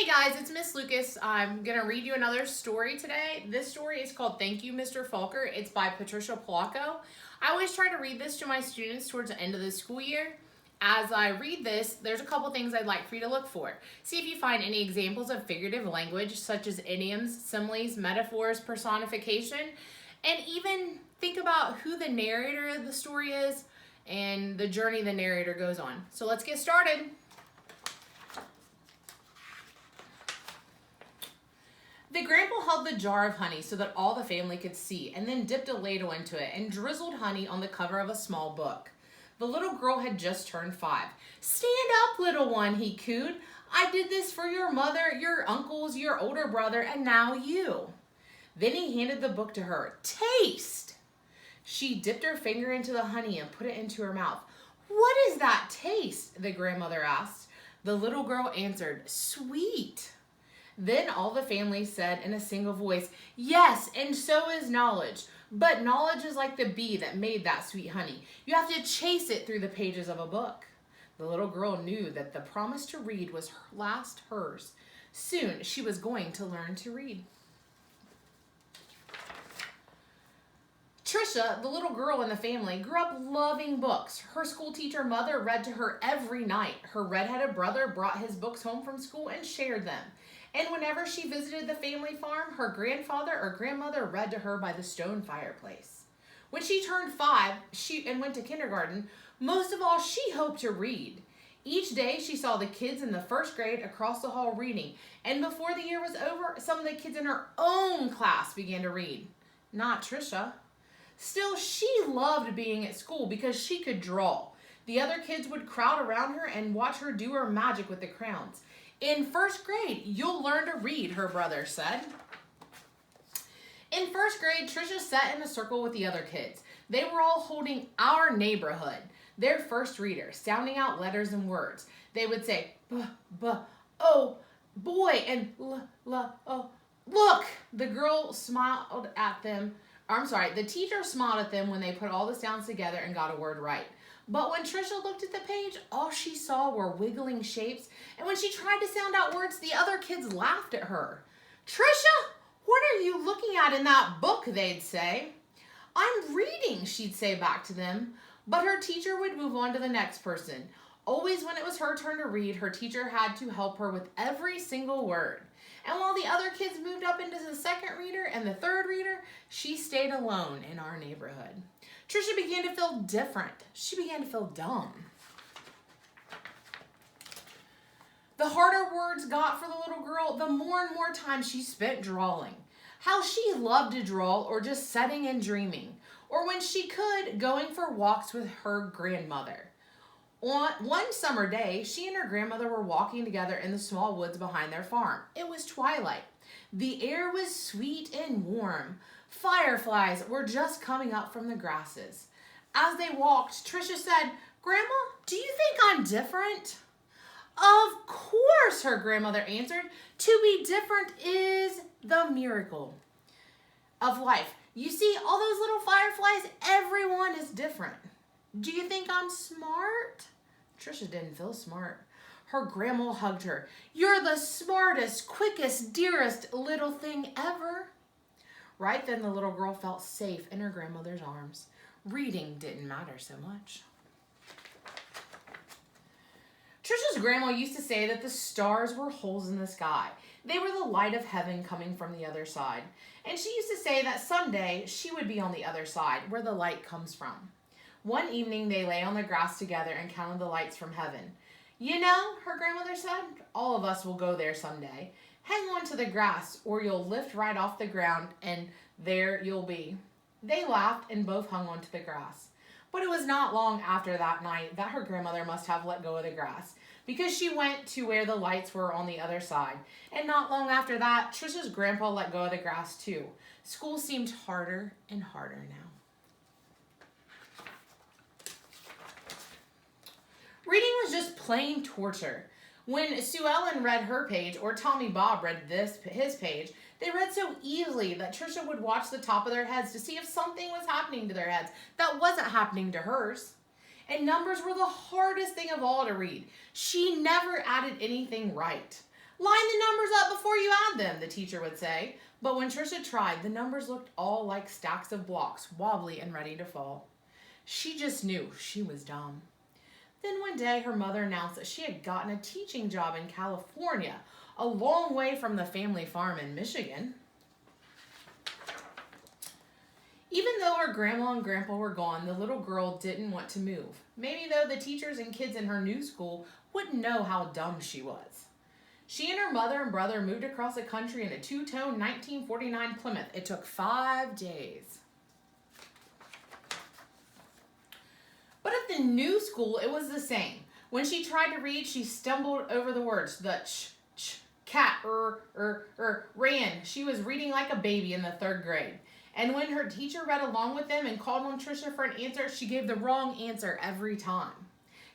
Hey guys, it's Miss Lucas. I'm going to read you another story today. This story is called Thank You, Mr. Faulkner. It's by Patricia Polacco. I always try to read this to my students towards the end of the school year. As I read this, there's a couple things I'd like for you to look for. See if you find any examples of figurative language, such as idioms, similes, metaphors, personification, and even think about who the narrator of the story is and the journey the narrator goes on. So let's get started. The grandpa held the jar of honey so that all the family could see, and then dipped a ladle into it and drizzled honey on the cover of a small book. The little girl had just turned 5. "Stand up, little one," he cooed. "I did this for your mother, your uncles, your older brother, and now you." Then he handed the book to her. "Taste!" She dipped her finger into the honey and put it into her mouth. "What is that taste?" the grandmother asked. The little girl answered, "Sweet." Then all the family said in a single voice, "Yes, and so is knowledge. But knowledge is like the bee that made that sweet honey. You have to chase it through the pages of a book." The little girl knew that the promise to read was last hers. Soon she was going to learn to read. Trisha, the little girl in the family, grew up loving books. Her school teacher mother read to her every night. Her redheaded brother brought his books home from school and shared them. And whenever she visited the family farm, her grandfather or grandmother read to her by the stone fireplace. When she turned 5 and went to kindergarten, most of all, she hoped to read. Each day she saw the kids in the first grade across the hall reading, and before the year was over, some of the kids in her own class began to read. Not Trisha. Still, she loved being at school because she could draw. The other kids would crowd around her and watch her do her magic with the crayons. "In first grade, you'll learn to read," her brother said. In first grade, Trisha sat in a circle with the other kids. They were all holding Our Neighborhood, their first reader, sounding out letters and words. They would say, "B, b, oh, boy," and l, oh. "Look!" The girl smiled at them. The teacher smiled at them when they put all the sounds together and got a word right. But when Trisha looked at the page, all she saw were wiggling shapes, and when she tried to sound out words, the other kids laughed at her. "Trisha, what are you looking at in that book?" they'd say. "I'm reading," she'd say back to them. But her teacher would move on to the next person. Always when it was her turn to read, her teacher had to help her with every single word. And while the other kids moved up into the second reader and the third reader, she stayed alone in Our Neighborhood. Trisha began to feel different. She began to feel dumb. The harder words got for the little girl, the more and more time she spent drawing. How she loved to draw, or just sitting and dreaming, or when she could, going for walks with her grandmother. On one summer day, she and her grandmother were walking together in the small woods behind their farm. It was twilight. The air was sweet and warm. Fireflies were just coming up from the grasses. As they walked, Trisha said, "Grandma, do you think I'm different?" "Of course," her grandmother answered. "To be different is the miracle of life. You see, all those little fireflies, everyone is different. Do you think I'm smart?" Trisha didn't feel smart. Her grandma hugged her. "You're the smartest, quickest, dearest little thing ever." Right then, the little girl felt safe in her grandmother's arms. Reading didn't matter so much. Trisha's grandma used to say that the stars were holes in the sky. They were the light of heaven coming from the other side. And she used to say that someday she would be on the other side, where the light comes from. One evening, they lay on the grass together and counted the lights from heaven. "You know," her grandmother said, "all of us will go there someday. Hang on to the grass, or you'll lift right off the ground, and there you'll be." They laughed and both hung on to the grass. But it was not long after that night that her grandmother must have let go of the grass, because she went to where the lights were on the other side. And not long after that, Trisha's grandpa let go of the grass too. School seemed harder and harder now. Reading was just plain torture. When Sue Ellen read her page, or Tommy Bob read his page, they read so easily that Trisha would watch the top of their heads to see if something was happening to their heads that wasn't happening to hers. And numbers were the hardest thing of all to read. She never added anything right. Line the numbers up before you add them, the teacher would say. But when Trisha tried, the numbers looked all like stacks of blocks, wobbly and ready to fall. She just knew she was dumb. Then one day, her mother announced that she had gotten a teaching job in California, a long way from the family farm in Michigan. Even though her grandma and grandpa were gone, the little girl didn't want to move. Maybe though the teachers and kids in her new school wouldn't know how dumb she was. She and her mother and brother moved across the country in a two-tone 1949 Plymouth. It took 5 days. But at the new school, it was the same. When she tried to read, she stumbled over the words. The cat, ran. She was reading like a baby in the 3rd grade. And when her teacher read along with them and called on Trisha for an answer, she gave the wrong answer every time.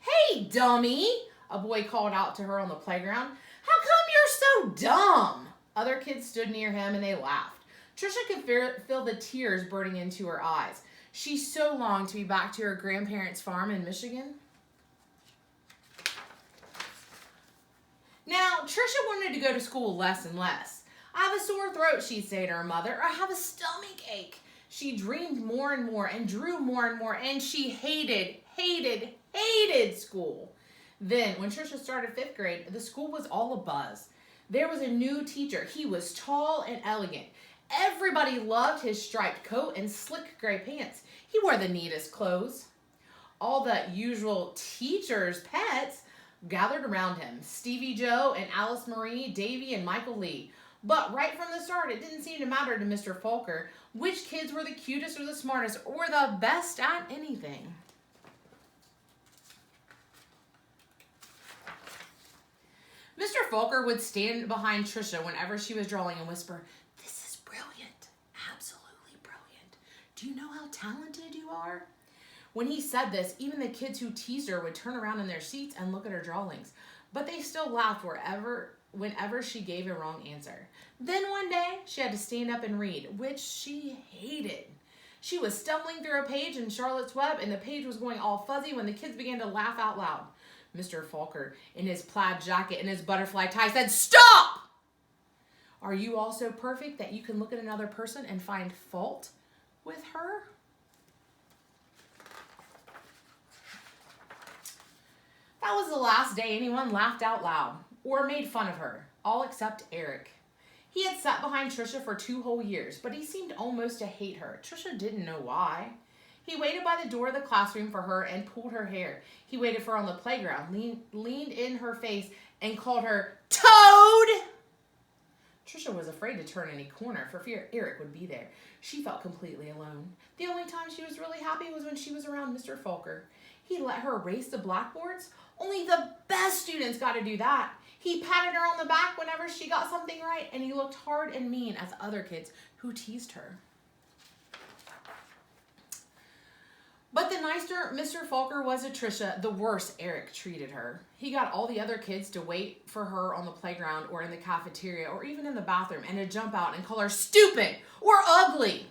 "Hey, dummy," a boy called out to her on the playground. "How come you're so dumb?" Other kids stood near him and they laughed. Trisha could feel the tears burning into her eyes. She so longed to be back to her grandparents' farm in Michigan. Now, Trisha wanted to go to school less and less. "I have a sore throat," she'd say to her mother, or "I have a stomach ache." She dreamed more and more and drew more and more, and she hated school. Then, when Trisha started 5th grade, the school was all abuzz. There was a new teacher. He was tall and elegant. Everybody loved his striped coat and slick gray pants. He wore the neatest clothes. All the usual teachers' pets gathered around him. Stevie Joe and Alice Marie, Davy and Michael Lee. But right from the start, it didn't seem to matter to Mr. Faulkner which kids were the cutest or the smartest or the best at anything. Mr. Faulkner would stand behind Trisha whenever she was drawing and whisper, "This is brilliant, absolutely brilliant. Do you know how talented you are?" When he said this, even the kids who teased her would turn around in their seats and look at her drawings. But they still laughed whenever she gave a wrong answer. Then one day, she had to stand up and read, which she hated. She was stumbling through a page in Charlotte's Web, and the page was going all fuzzy when the kids began to laugh out loud. Mr. Faulkner, in his plaid jacket and his butterfly tie, said, "Stop! Are you all so perfect that you can look at another person and find fault with her?" That was the last day anyone laughed out loud or made fun of her, all except Eric. He had sat behind Trisha for 2 whole years, but he seemed almost to hate her. Trisha didn't know why. He waited by the door of the classroom for her and pulled her hair. He waited for her on the playground, leaned in her face, and called her Toad! Trisha was afraid to turn any corner for fear Eric would be there. She felt completely alone. The only time she was really happy was when she was around Mr. Faulkner. He let her erase the blackboards. Only the best students got to do that. He patted her on the back whenever she got something right, and he looked hard and mean at the other kids who teased her. But the nicer Mr. Faulkner was to Trisha, the worse Eric treated her. He got all the other kids to wait for her on the playground or in the cafeteria or even in the bathroom and to jump out and call her stupid or ugly.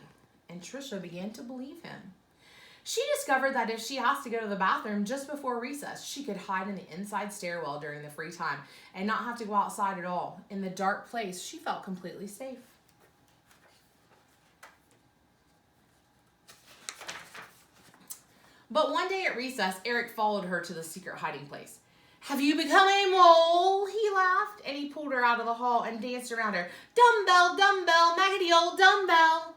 And Trisha began to believe him. She discovered that if she asked to go to the bathroom just before recess, she could hide in the inside stairwell during the free time and not have to go outside at all. In the dark place, she felt completely safe. But one day at recess, Eric followed her to the secret hiding place. "Have you become a mole?" he laughed, and he pulled her out of the hall and danced around her. "Dumbbell, dumbbell, maggoty old dumbbell."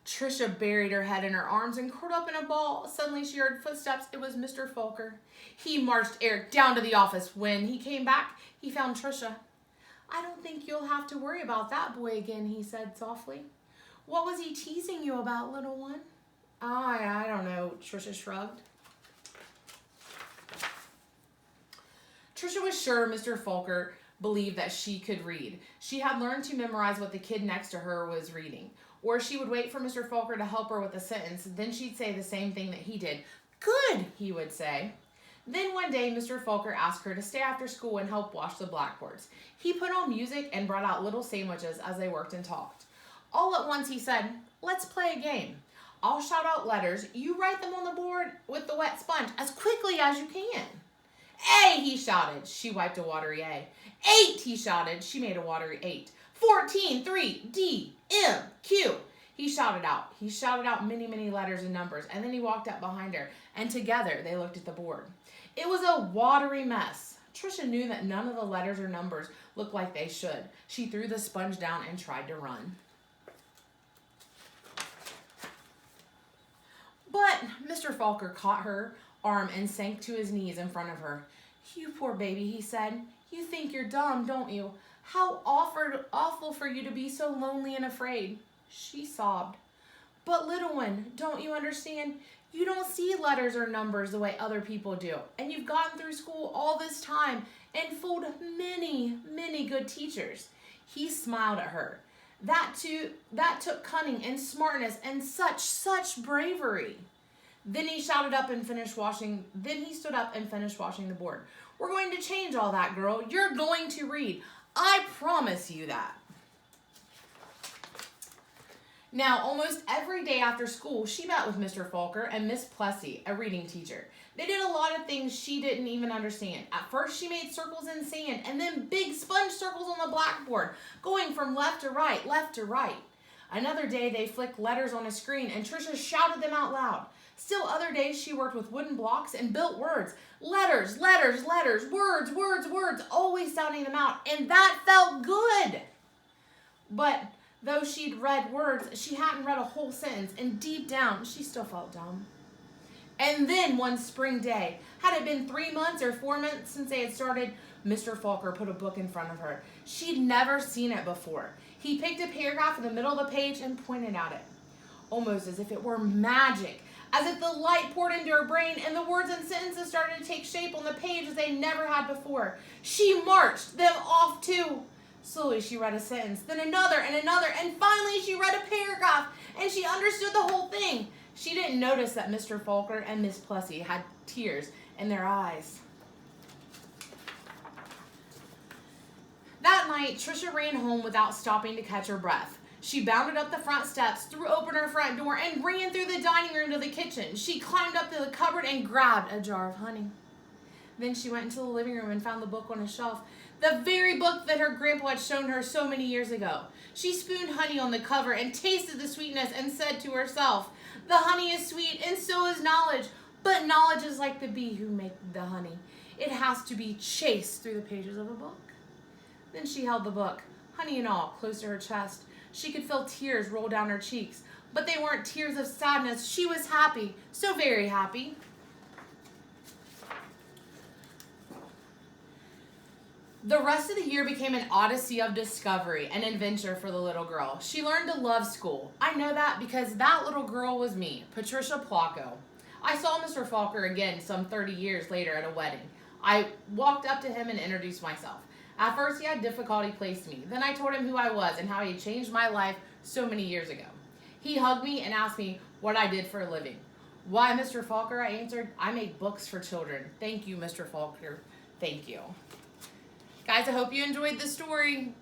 Trisha buried her head in her arms and curled up in a ball. Suddenly she heard footsteps. It was Mr. Faulkner. He marched Eric down to the office. When he came back, he found Trisha. "I don't think you'll have to worry about that boy again," he said softly. "What was he teasing you about, little one?" I don't know," Trisha shrugged. Trisha was sure Mr. Faulkner believed that she could read. She had learned to memorize what the kid next to her was reading. Or she would wait for Mr. Faulkner to help her with a sentence. Then she'd say the same thing that he did. "Good," he would say. Then one day, Mr. Faulkner asked her to stay after school and help wash the blackboards. He put on music and brought out little sandwiches as they worked and talked. All at once he said, "Let's play a game. I'll shout out letters. You write them on the board with the wet sponge as quickly as you can. A, he shouted. She wiped a watery A. 8, he shouted. She made a watery 8. 14, 3, D, M, Q. He shouted out. He shouted out many, many letters and numbers, and then he walked up behind her, and together they looked at the board. It was a watery mess. Trisha knew that none of the letters or numbers looked like they should. She threw the sponge down and tried to run. But Mr. Faulkner caught her arm and sank to his knees in front of her. "You poor baby," he said. "You think you're dumb, don't you? How awful for you to be so lonely and afraid." She sobbed. "But little one, don't you understand? You don't see letters or numbers the way other people do. And you've gotten through school all this time and fooled many, many good teachers." He smiled at her. That took cunning and smartness and such bravery. Then he stood up and finished washing the board. "We're going to change all that, girl. You're going to read. I promise you that." Now, almost every day after school, she met with Mr. Faulkner and Miss Plessy, a reading teacher. They did a lot of things she didn't even understand. At first, she made circles in sand and then big sponge circles on the blackboard, going from left to right, left to right. Another day, they flicked letters on a screen and Trisha shouted them out loud. Still other days, she worked with wooden blocks and built words. Letters, letters, letters, words, words, words, always sounding them out. And that felt good. But though she'd read words, she hadn't read a whole sentence, and deep down, she still felt dumb. And then one spring day, had it been 3 months or 4 months since they had started, Mr. Faulkner put a book in front of her. She'd never seen it before. He picked a paragraph in the middle of the page and pointed at it, almost as if it were magic, as if the light poured into her brain and the words and sentences started to take shape on the page as they never had before. She marched them off too. Slowly she read a sentence, then another, and finally she read a paragraph, and she understood the whole thing. She didn't notice that Mr. Faulkner and Miss Plessy had tears in their eyes. That night, Trisha ran home without stopping to catch her breath. She bounded up the front steps, threw open her front door, and ran through the dining room to the kitchen. She climbed up to the cupboard and grabbed a jar of honey. Then she went into the living room and found the book on a shelf, the very book that her grandpa had shown her so many years ago. She spooned honey on the cover and tasted the sweetness and said to herself, "The honey is sweet and so is knowledge, but knowledge is like the bee who makes the honey. It has to be chased through the pages of a book." Then she held the book, honey and all, close to her chest. She could feel tears roll down her cheeks, but they weren't tears of sadness. She was happy, so very happy. The rest of the year became an odyssey of discovery and adventure for the little girl. She learned to love school. I know that because that little girl was me, Patricia Plocko. I saw Mr. Faulkner again some 30 years later at a wedding. I walked up to him and introduced myself. At first, he had difficulty placing me. Then I told him who I was and how he had changed my life so many years ago. He hugged me and asked me what I did for a living. "Why, Mr. Faulkner," I answered, "I make books for children." "Thank you, Mr. Faulkner. Thank you." Guys, I hope you enjoyed the story.